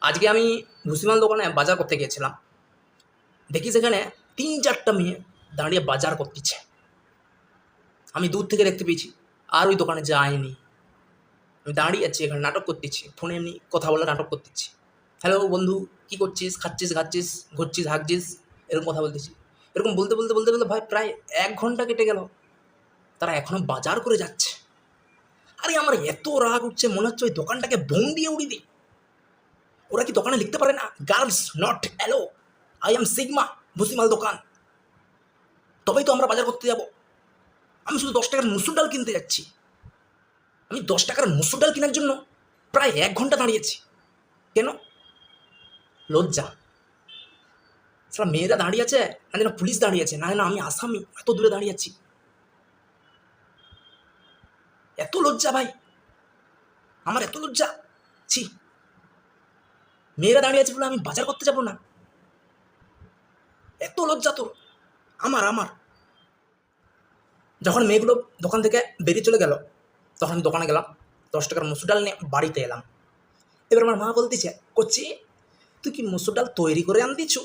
আজকে আমি ভুসিমাল দোকানে বাজার করতে গিয়েছিলাম। দেখি সেখানে ৩-৪টা মেয়ে দাঁড়িয়ে বাজার করতেছে। আমি দূর থেকে দেখতে পেয়েছি, আর ওই দোকানে যাইনি। আমি দাঁড়িয়ে আছি এখানে, নাটক করতেছি, ফোনে এমনি কথা বলে নাটক করতেছি। হ্যালো বন্ধু, কী করছিস? খাচ্ছিস, ঘাচ্ছিস, ঘুরছিস, হাঁকছিস, এরকম কথা বলতেছি। এরকম বলতে বলতে বলতে বলতে ভাই প্রায় ১ ঘন্টা কেটে গেল, তারা এখনও বাজার করে যাচ্ছে। আরে আমার এত রাগ উঠছে, মনে হচ্ছে ওই দোকানটাকে বোম দিয়ে উড়িয়ে দিই। ওরা কি দোকানে লিখতে পারে না, girls not allowed, I am sigma, ভুসিমাল দোকান? তবেই তো আমরা বাজার করতে যাব। আমি শুধু ১০ টাকার মুসুর ডাল কিনতে যাচ্ছি। আমি ১০ টাকার মুসুর ডাল কেনার জন্য প্রায় ১ ঘন্টা দাঁড়িয়েছি। কেন? লজ্জা। সারা মেয়েরা দাঁড়িয়ে আছে, না যেন পুলিশ দাঁড়িয়ে আছে, না যেন আমি আসামি, এত দূরে দাঁড়িয়ে আছি। এত লজ্জা ভাই, আমার এত লজ্জা। ছি, মেয়েরা দাঁড়িয়ে আছে বলে আমি বাজার করতে যাব না? এত লজ্জা তোর? আমার যখন মেয়েগুলো দোকান থেকে বেরিয়ে চলে গেল, তখন আমি দোকানে গেলাম, ১০ টাকার মুসুর ডাল নিয়ে বাড়িতে এলাম। এবার আমার মা বলতেছে, করছি তুই কি মুসুর ডাল তৈরি করে আনতেছু,